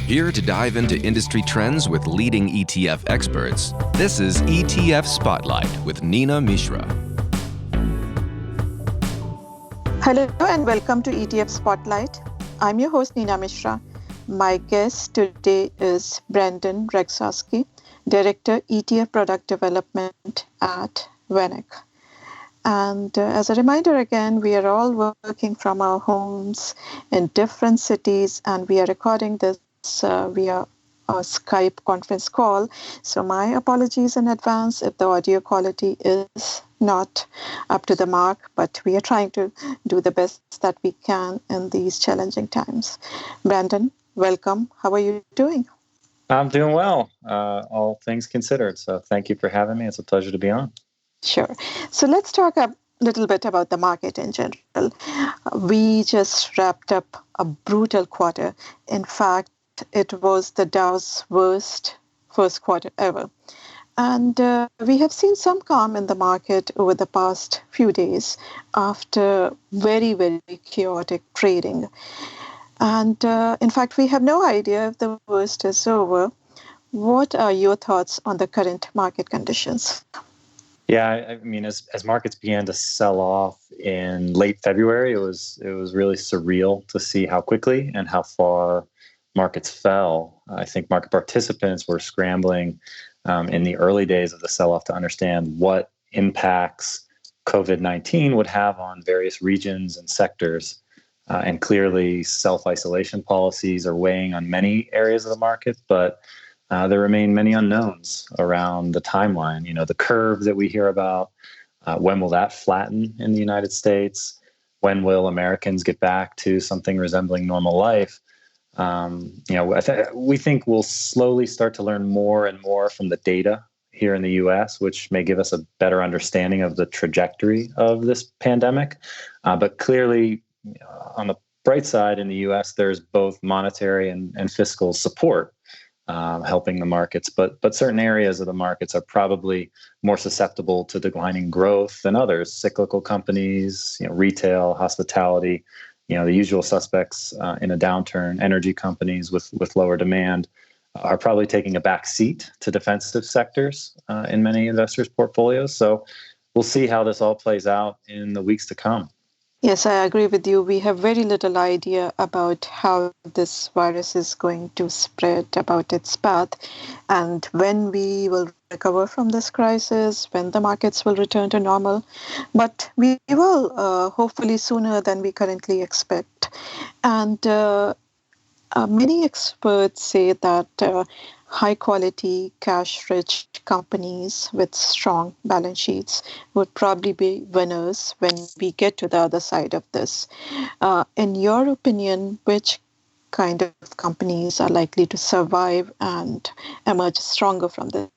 Here to dive into industry trends with leading ETF experts, this is ETF Spotlight with Neena Mishra. Hello and welcome to ETF Spotlight. I'm your host Neena Mishra. My guest today is Brandon Rexowski, Director ETF Product Development at VanEck. And as a reminder again, we are all working from our homes in different cities, and we are recording this via a Skype conference call. So my apologies in advance if the audio quality is not up to the mark, but we are trying to do the best that we can in these challenging times. Brandon, welcome. How are you doing? I'm doing well, all things considered. So thank you for having me. It's a pleasure to be on. Sure. So let's talk a little bit about the market in general. We just wrapped up a brutal quarter. In fact, it was the Dow's worst first quarter ever. And we have seen some calm in the market over the past few days after very, very chaotic trading. And in fact, we have no idea if the worst is over. What are your thoughts on the current market conditions? Yeah, I mean, as markets began to sell off in late February, it was really surreal to see how quickly and how far markets fell. I think market participants were scrambling in the early days of the sell-off to understand what impacts COVID-19 would have on various regions and sectors. And clearly, self-isolation policies are weighing on many areas of the market, but there remain many unknowns around the timeline. You know, the curve that we hear about, when will that flatten in the United States? When will Americans get back to something resembling normal life? We think we'll slowly start to learn more and more from the data here in the U.S., which may give us a better understanding of the trajectory of this pandemic. But clearly, on the bright side in the U.S., there's both monetary and fiscal support helping the markets, but certain areas of the markets are probably more susceptible to declining growth than others. Cyclical companies, retail, hospitality, the usual suspects in a downturn. Energy companies with lower demand are probably taking a back seat to defensive sectors in many investors' portfolios. So we'll see how this all plays out in the weeks to come. Yes, I agree with you. We have very little idea about how this virus is going to spread, about its path, and when we will recover from this crisis, when the markets will return to normal. But we will, hopefully sooner than we currently expect. And many experts say that high-quality, cash-rich companies with strong balance sheets would probably be winners when we get to the other side of this. In your opinion, which kind of companies are likely to survive and emerge stronger from this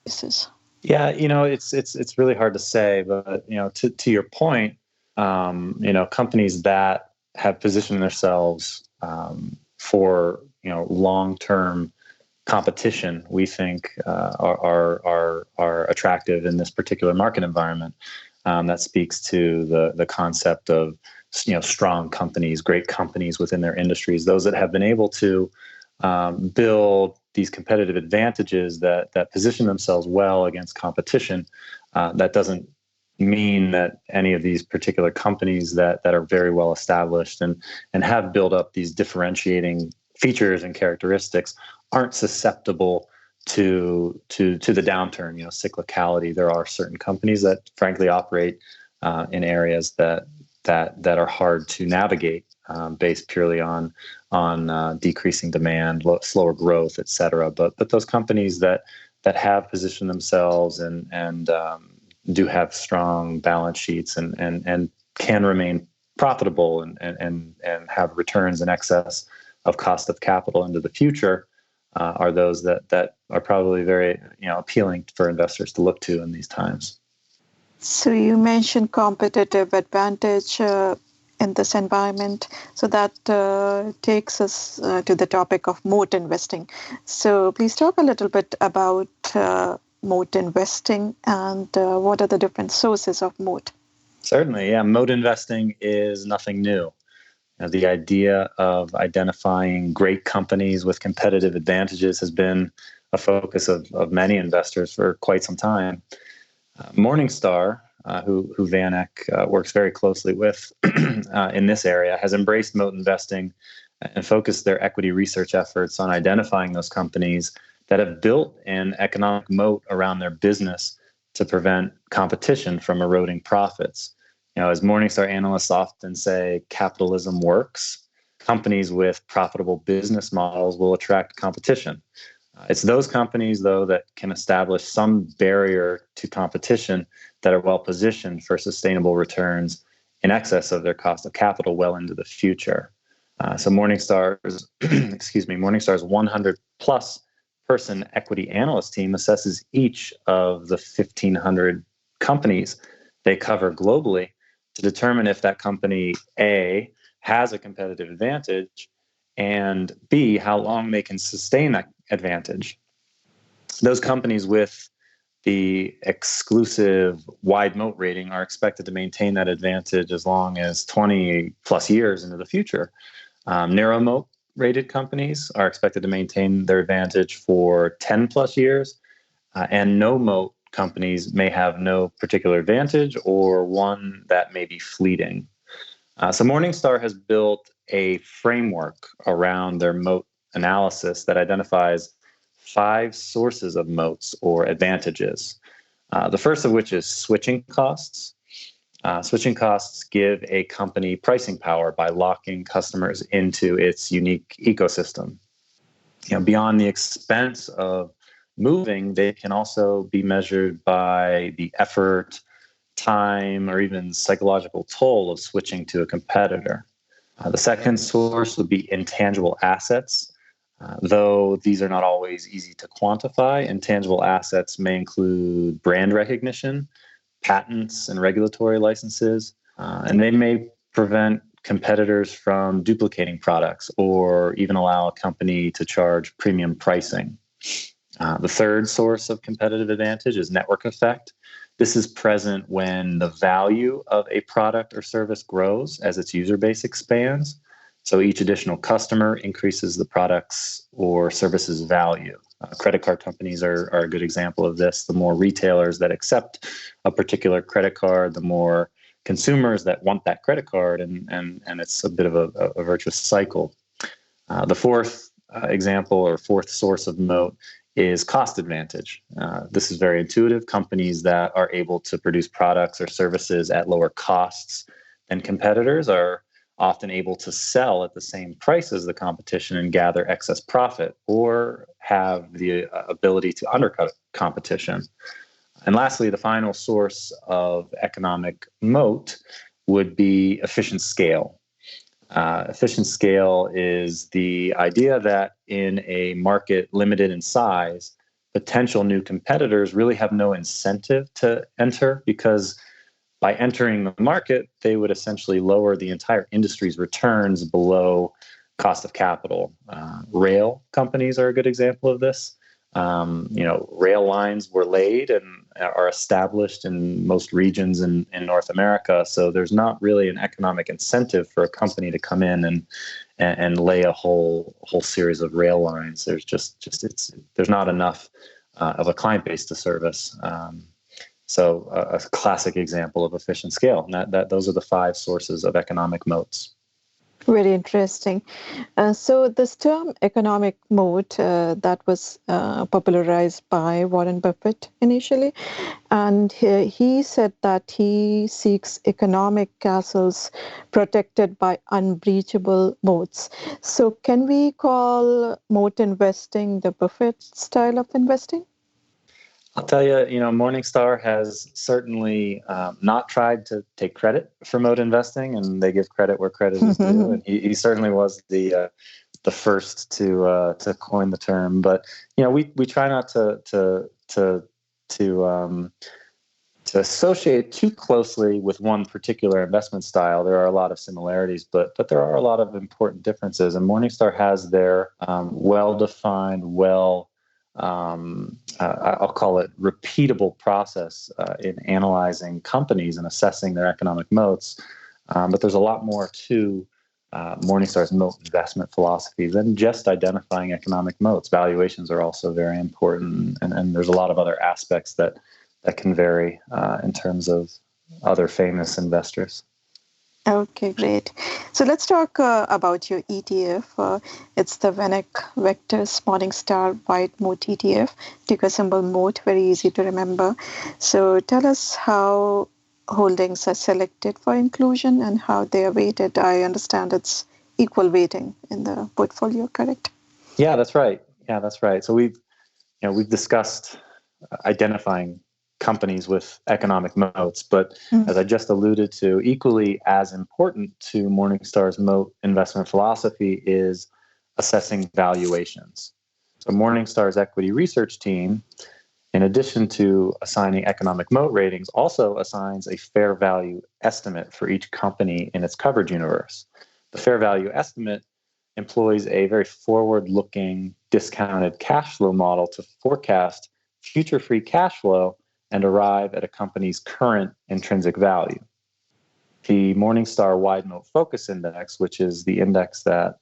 crisis? Yeah, it's really hard to say, but to your point, companies that have positioned themselves for long-term competition, we think are attractive in this particular market environment. That speaks to the concept of strong companies, great companies within their industries, those that have been able to build these competitive advantages that position themselves well against competition. That doesn't mean that any of these particular companies that are very well established and have built up these differentiating features and characteristics aren't susceptible to the downturn, cyclicality. There are certain companies that frankly operate in areas that are hard to navigate, based purely on decreasing demand, slower growth, et cetera. But those companies that have positioned themselves and do have strong balance sheets and can remain profitable and have returns in excess of cost of capital into the future, are those that are probably very appealing for investors to look to in these times. So you mentioned competitive advantage in this environment. So that takes us to the topic of moat investing. So please talk a little bit about moat investing and what are the different sources of moat? Certainly, yeah. Moat investing is nothing new. The idea of identifying great companies with competitive advantages has been a focus of many investors for quite some time. Morningstar, who VanEck works very closely with in this area, has embraced moat investing and focused their equity research efforts on identifying those companies that have built an economic moat around their business to prevent competition from eroding profits. As Morningstar analysts often say, capitalism works. Companies with profitable business models will attract competition. It's those companies, though, that can establish some barrier to competition that are well positioned for sustainable returns in excess of their cost of capital well into the future. So Morningstar's, Morningstar's 100 plus person equity analyst team assesses each of the 1,500 companies they cover globally to determine if that company, A, has a competitive advantage, and B, how long they can sustain that advantage. Those companies with the exclusive wide moat rating are expected to maintain that advantage as long as 20 plus years into the future. Narrow moat rated companies are expected to maintain their advantage for 10 plus years, and no moat companies may have no particular advantage or one that may be fleeting. So Morningstar has built a framework around their moat analysis that identifies 5 sources of moats or advantages. The first of which is switching costs. Switching costs give a company pricing power by locking customers into its unique ecosystem. Beyond the expense of moving, they can also be measured by the effort, time, or even psychological toll of switching to a competitor. The second source would be intangible assets. Though these are not always easy to quantify, intangible assets may include brand recognition, patents, and regulatory licenses, and they may prevent competitors from duplicating products or even allow a company to charge premium pricing. The third source of competitive advantage is network effect. This is present when the value of a product or service grows as its user base expands. So each additional customer increases the product's or services value. Credit card companies are a good example of this. The more retailers that accept a particular credit card, the more consumers that want that credit card, and it's a bit of a virtuous cycle. The fourth example or fourth source of moat is cost advantage. This is very intuitive. Companies that are able to produce products or services at lower costs than competitors are often able to sell at the same price as the competition and gather excess profit, or have the ability to undercut competition. And lastly, the final source of economic moat would be efficient scale. Efficient scale is the idea that in a market limited in size, potential new competitors really have no incentive to enter, because by entering the market, they would essentially lower the entire industry's returns below cost of capital. Rail companies are a good example of this. Rail lines were laid and are established in most regions in North America. So there's not really an economic incentive for a company to come in and lay a whole series of rail lines. There's there's not enough of a client base to service. So a classic example of efficient scale. And that those are the 5 sources of economic moats. Very interesting. So this term economic moat that was popularized by Warren Buffett initially, and he said that he seeks economic castles protected by unbreachable moats. So can we call moat investing the Buffett style of investing? I'll tell you, Morningstar has certainly not tried to take credit for moat investing, and they give credit where credit is due. And he certainly was the first to coin the term. But we try not to associate too closely with one particular investment style. There are a lot of similarities, but there are a lot of important differences. And Morningstar has their well-defined, I'll call it repeatable process in analyzing companies and assessing their economic moats. But there's a lot more to Morningstar's moat investment philosophies, and just identifying economic moats. Valuations are also very important, and there's a lot of other aspects that can vary in terms of other famous investors. Okay, great. So let's talk about your ETF. It's the VanEck Vectors Morningstar Wide Moat ETF, ticker symbol MOAT, very easy to remember. So tell us how holdings are selected for inclusion and how they are weighted. I understand it's equal weighting in the portfolio, correct? Yeah, that's right. So we've discussed identifying companies with economic moats, but as I just alluded to, equally as important to Morningstar's moat investment philosophy is assessing valuations. So Morningstar's equity research team, in addition to assigning economic moat ratings, also assigns a fair value estimate for each company in its coverage universe. The fair value estimate employs a very forward-looking discounted cash flow model to forecast future free cash flow and arrive at a company's current intrinsic value. The Morningstar Wide Moat Focus Index, which is the index that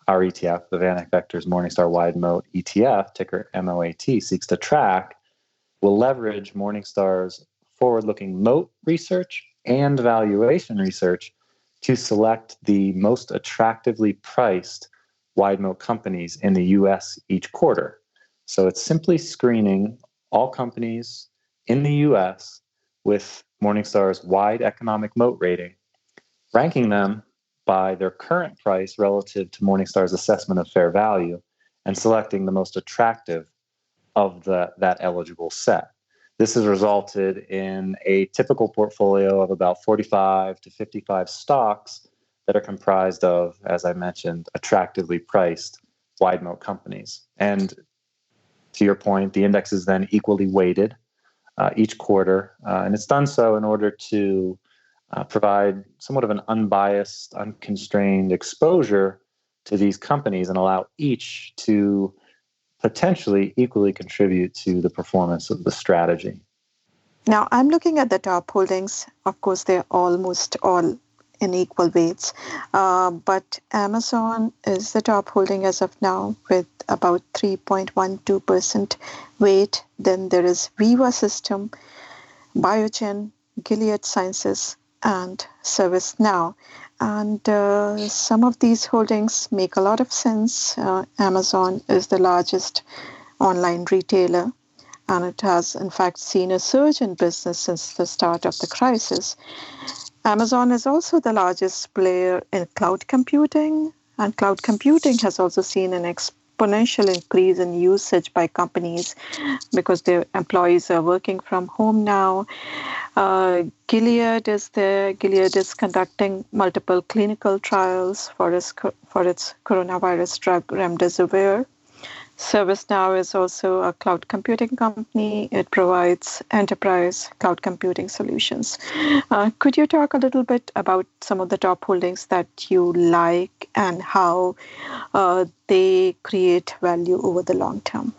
our ETF, the VanEck Vectors Morningstar Wide Moat ETF, ticker MOAT, seeks to track, will leverage Morningstar's forward-looking moat research and valuation research to select the most attractively priced wide moat companies in the US each quarter. So it's simply screening all companies in the US with Morningstar's wide economic moat rating, ranking them by their current price relative to Morningstar's assessment of fair value, and selecting the most attractive of that eligible set. This has resulted in a typical portfolio of about 45 to 55 stocks that are comprised of, as I mentioned, attractively priced wide moat companies. And to your point, the index is then equally weighted each quarter, and it's done so in order to provide somewhat of an unbiased, unconstrained exposure to these companies and allow each to potentially equally contribute to the performance of the strategy. Now, I'm looking at the top holdings. Of course, they're almost all in equal weights, but Amazon is the top holding as of now with about 3.12% weight. Then there is Viva System, Biogen, Gilead Sciences, and ServiceNow. And some of these holdings make a lot of sense. Amazon is the largest online retailer, and it has, in fact, seen a surge in business since the start of the crisis. Amazon is also the largest player in cloud computing, and cloud computing has also seen an exponential increase in usage by companies because their employees are working from home now. Gilead is there. Gilead is conducting multiple clinical trials for its coronavirus drug remdesivir. ServiceNow is also a cloud computing company. It provides enterprise cloud computing solutions. Could you talk a little bit about some of the top holdings that you like and how they create value over the long term?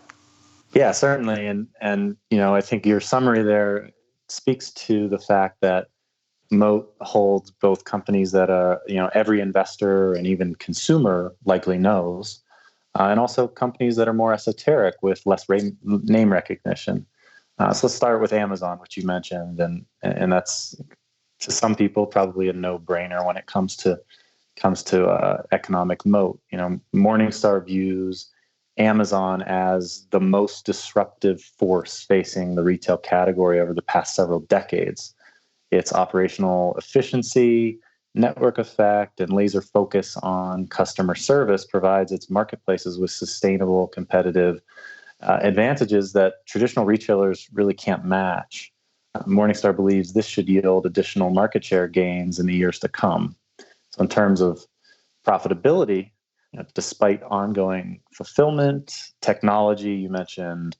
Yeah, certainly. And I think your summary there speaks to the fact that Moat holds both companies that every investor and even consumer likely knows, and also companies that are more esoteric with less name recognition. So let's start with Amazon, which you mentioned, and that's to some people probably a no-brainer when it comes to economic moat. Morningstar views Amazon as the most disruptive force facing the retail category over the past several decades. Its operational efficiency, network effect, and laser focus on customer service provides its marketplaces with sustainable competitive advantages that traditional retailers really can't match. Morningstar believes this should yield additional market share gains in the years to come. So in terms of profitability, despite ongoing fulfillment, technology, you mentioned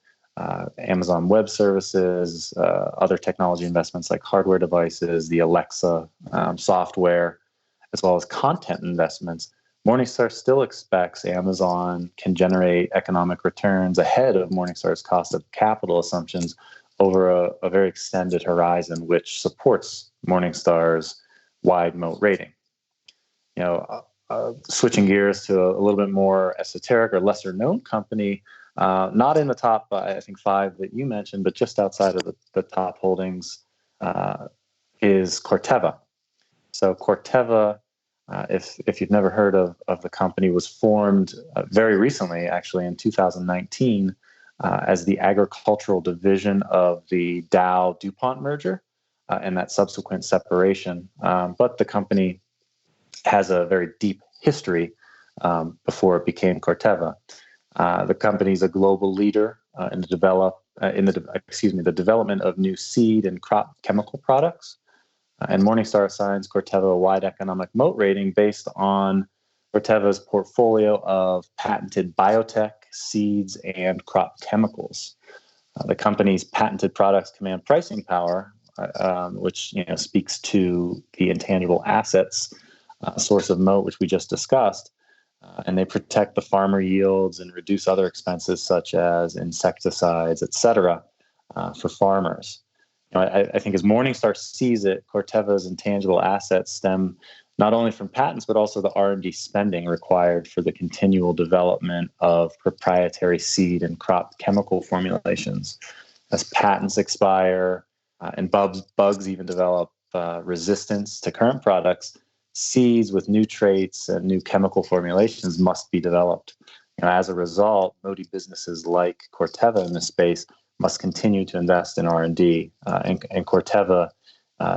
Amazon Web Services, other technology investments like hardware devices, the Alexa software, as well as content investments, Morningstar still expects Amazon can generate economic returns ahead of Morningstar's cost of capital assumptions over a very extended horizon, which supports Morningstar's wide moat rating. switching gears to a little bit more esoteric or lesser known company, not in the top, I think, 5 that you mentioned, but just outside of the top holdings, is Corteva. So Corteva, if you've never heard of the company, was formed very recently, actually in 2019, as the agricultural division of the Dow-DuPont merger and that subsequent separation. But the company has a very deep history before it became Corteva. The company is a global leader in the development of new seed and crop chemical products. And Morningstar assigns Corteva a wide economic moat rating based on Corteva's portfolio of patented biotech, seeds, and crop chemicals. The company's patented products command pricing power, which speaks to the intangible assets source of moat, which we just discussed. And they protect the farmer yields and reduce other expenses such as insecticides, et cetera, for farmers. I think as Morningstar sees it, Corteva's intangible assets stem not only from patents, but also the R&D spending required for the continual development of proprietary seed and crop chemical formulations. As patents expire and bugs even develop resistance to current products, seeds with new traits and new chemical formulations must be developed. As a result, MOTI businesses like Corteva in this space must continue to invest in R&D. And Corteva,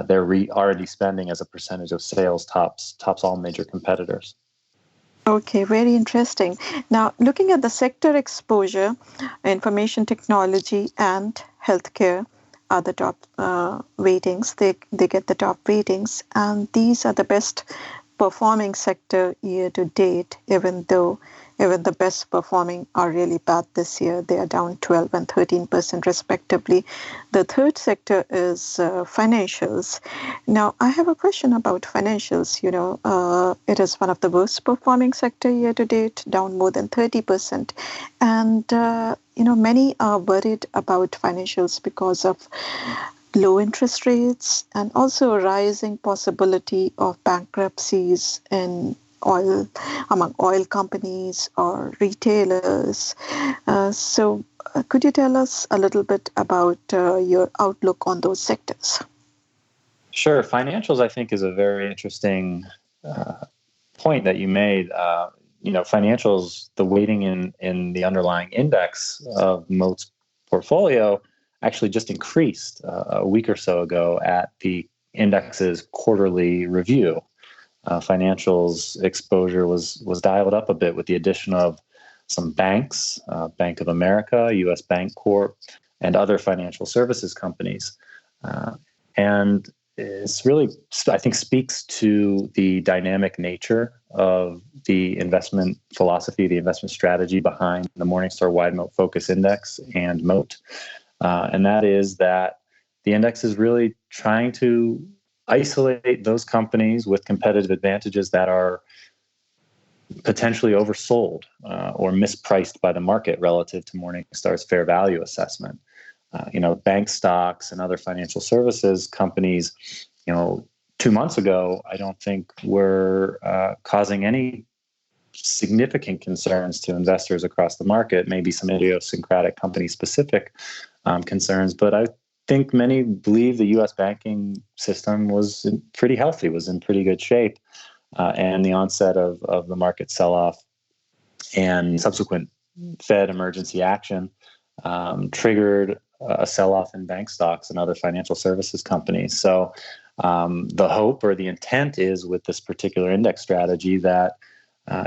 their R&D spending as a percentage of sales tops all major competitors. Okay, very interesting. Now, looking at the sector exposure, information technology and healthcare are the top weightings. They get the top weightings, and these are the best performing sector year to date, even though even the best performing are really bad this year. They are down 12 and 13% respectively. The third sector is financials. Now, I have a question about financials. It is one of the worst performing sector year to date, down more than 30%. And, many are worried about financials because of low interest rates and also a rising possibility of bankruptcies among oil companies or retailers. So could you tell us a little bit about your outlook on those sectors? Sure. Financials, I think, is a very interesting point that you made. Financials, the weighting in the underlying index of Moat's portfolio actually just increased a week or so ago at the index's quarterly review. Financials exposure was dialed up a bit with the addition of some banks, Bank of America, U.S. Bank Corp, and other financial services companies. And it's really, I think, speaks to the dynamic nature of the investment philosophy, the investment strategy behind the Morningstar Wide Moat Focus Index and Moat. And that is that the index is really trying to isolate those companies with competitive advantages that are potentially oversold or mispriced by the market relative to Morningstar's fair value assessment. Bank stocks and other financial services companies, 2 months ago, I don't think were causing any significant concerns to investors across the market, maybe some idiosyncratic company-specific concerns, but I think many believe the U.S. banking system was pretty healthy, was in pretty good shape, and the onset of the market sell-off and subsequent Fed emergency action triggered a sell-off in bank stocks and other financial services companies. So the hope or the intent is with this particular index strategy that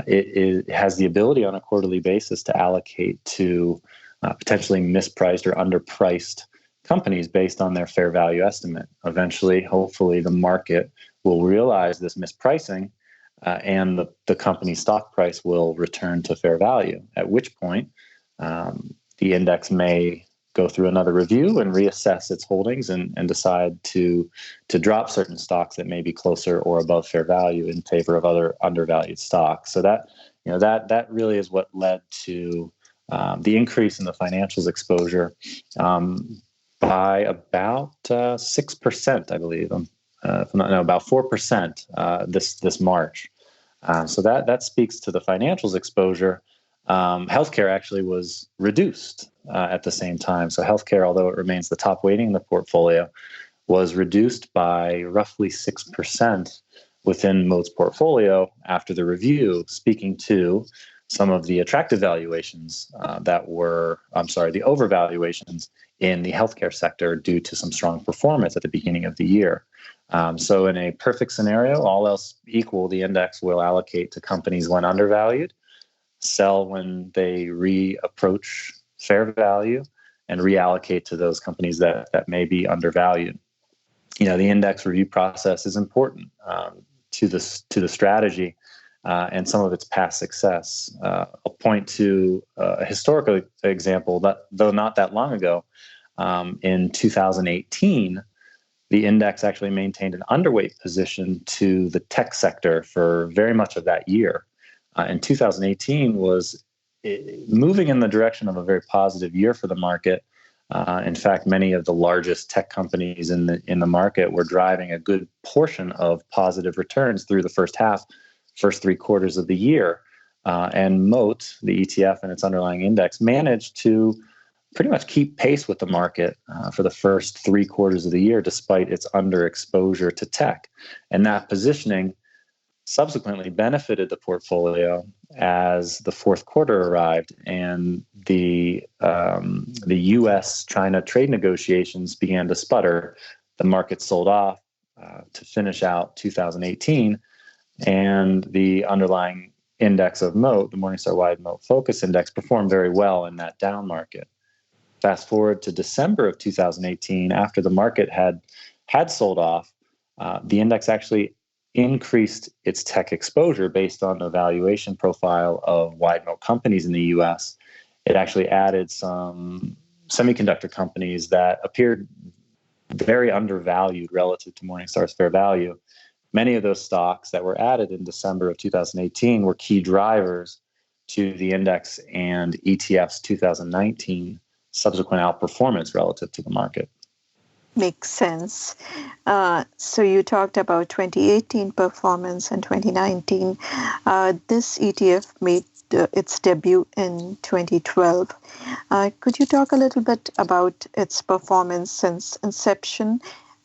it has the ability on a quarterly basis to allocate to potentially mispriced or underpriced companies based on their fair value estimate. Eventually, hopefully, the market will realize this mispricing and the company's stock price will return to fair value, at which point the index may go through another review and reassess its holdings and decide to drop certain stocks that may be closer or above fair value in favor of other undervalued stocks. So that really is what led to the increase in the financials exposure by about 6%, I believe. About 4% this March. So that speaks to the financials exposure. Healthcare actually was reduced at the same time. So healthcare, although it remains the top weighting in the portfolio, was reduced by roughly 6% within Moat's portfolio after the review, speaking to some of the attractive valuations the overvaluations in the healthcare sector due to some strong performance at the beginning of the year. So in a perfect scenario, all else equal, the index will allocate to companies when undervalued, sell when they reapproach fair value, and reallocate to those companies that may be undervalued. The index review process is important to the strategy and some of its past success. I'll point to a historical example that, though not that long ago, in 2018, the index actually maintained an underweight position to the tech sector for very much of that year. And 2018 was moving in the direction of a very positive year for the market. In fact, many of the largest tech companies in the market were driving a good portion of positive returns through the first 3 quarters of the year. And Moat, the ETF and its underlying index, managed to pretty much keep pace with the market for the first 3 quarters of the year, despite its underexposure to tech. And that positioning subsequently benefited the portfolio as the fourth quarter arrived and the U.S.-China trade negotiations began to sputter. The market sold off to finish out 2018, and the underlying index of Moat, the Morningstar Wide Moat Focus Index, performed very well in that down market. Fast forward to December of 2018, after the market had sold off, the index actually increased its tech exposure based on the valuation profile of wide moat companies in the U.S. It actually added some semiconductor companies that appeared very undervalued relative to Morningstar's fair value. Many of those stocks that were added in December of 2018 were key drivers to the index and ETF's 2019 subsequent outperformance relative to the market. Makes sense. So you talked about 2018 performance and 2019. This ETF made its debut in 2012. Could you talk a little bit about its performance since inception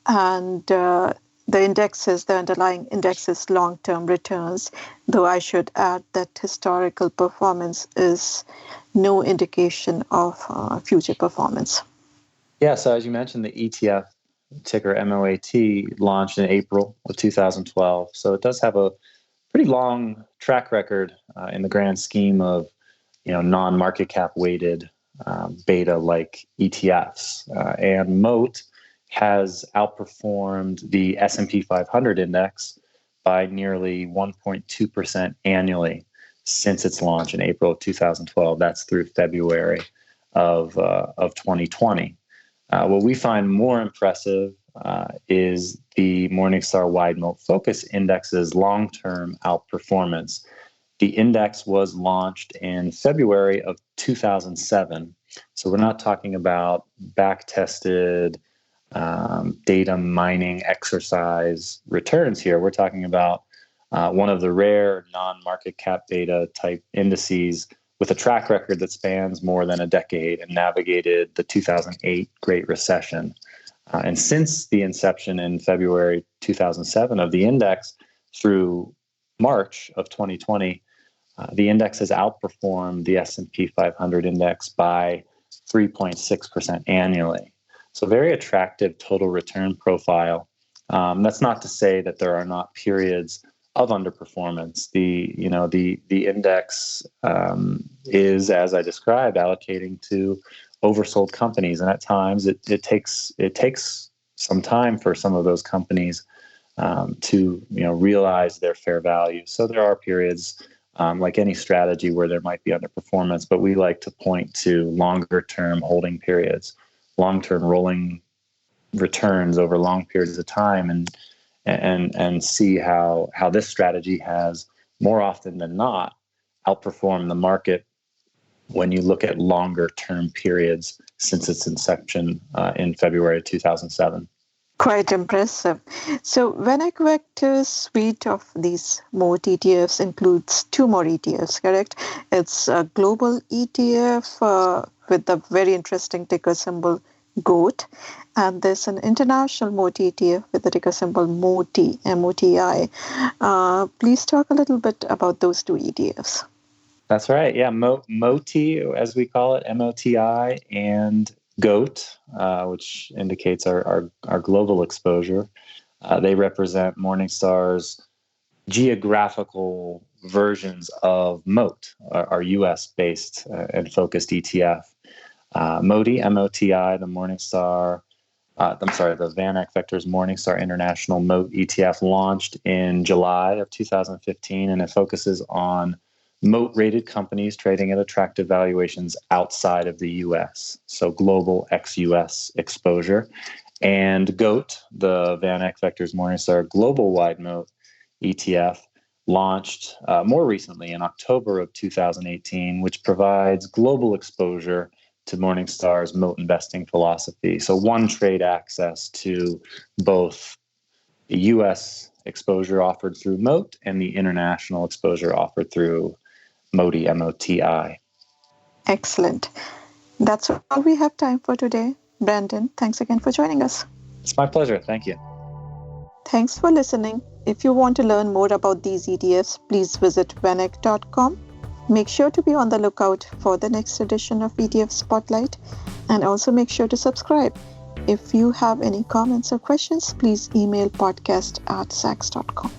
and the underlying index's long-term returns? Though I should add that historical performance is no indication of future performance. Yeah, so as you mentioned, the ETF, ticker MOAT, launched in April of 2012. So it does have a pretty long track record in the grand scheme of, non-market cap weighted beta-like ETFs. And Moat has outperformed the S&P 500 index by nearly 1.2% annually since its launch in April of 2012. That's through February of 2020. What we find more impressive is the Morningstar Wide Moat Focus Index's long-term outperformance. The index was launched in February of 2007. So we're not talking about back-tested data mining exercise returns here. We're talking about one of the rare non-market cap beta type indices with a track record that spans more than a decade and navigated the 2008 Great Recession. And since the inception in February 2007 of the index through March of 2020, the index has outperformed the S&P 500 index by 3.6% annually. So very attractive total return profile. That's not to say that there are not periods of underperformance. The index is, as I described, allocating to oversold companies, and at times it takes some time for some of those companies to realize their fair value. So there are periods, like any strategy, where there might be underperformance, but we like to point to longer term holding periods, long term rolling returns over long periods of time, and see how this strategy has more often than not outperformed the market when you look at longer term periods since its inception in February 2007. Quite impressive. So VanEck Vector's suite of these MOAT ETFs includes two more ETFs, correct? It's a global ETF with a very interesting ticker symbol GOAT, and there's an international MOAT ETF with the ticker symbol MOTI, MOTI. Please talk a little bit about those two ETFs. That's right. Yeah, MOTI, as we call it, MOTI, and GOAT, which indicates our global exposure. They represent Morningstar's geographical versions of Moat, our US-based and focused ETF. MOTI, MOTI, the Morningstar, the VanEck Vector's Morningstar International Moat ETF launched in July of 2015, and it focuses on Moat-rated companies trading at attractive valuations outside of the U.S., so global ex-U.S. exposure. And GOAT, the VanEck Vector's Morningstar Global Wide Moat ETF, launched more recently in October of 2018, which provides global exposure to Morningstar's Moat Investing philosophy. So one trade access to both the U.S. exposure offered through Moat and the international exposure offered through MOTI, MOTI. Excellent. That's all we have time for today. Brandon, thanks again for joining us. It's my pleasure. Thank you. Thanks for listening. If you want to learn more about these ETFs, please visit vaneck.com. Make sure to be on the lookout for the next edition of ETF Spotlight, and also make sure to subscribe. If you have any comments or questions, please email podcast@saks.com.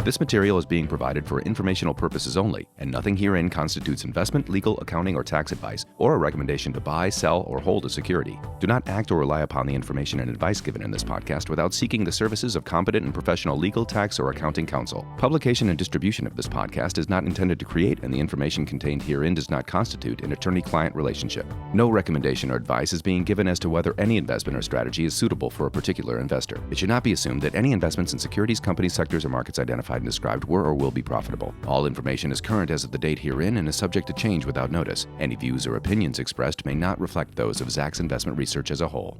This material is being provided for informational purposes only, and nothing herein constitutes investment, legal, accounting, or tax advice, or a recommendation to buy, sell, or hold a security. Do not act or rely upon the information and advice given in this podcast without seeking the services of competent and professional legal, tax, or accounting counsel. Publication and distribution of this podcast is not intended to create, and the information contained herein does not constitute an attorney-client relationship. No recommendation or advice is being given as to whether any investment or strategy is suitable for a particular investor. It should not be assumed that any investments in securities, companies, sectors, or markets identified and described were or will be profitable. All information is current as of the date herein and is subject to change without notice. Any views or opinions expressed may not reflect those of Zacks Investment Research as a whole.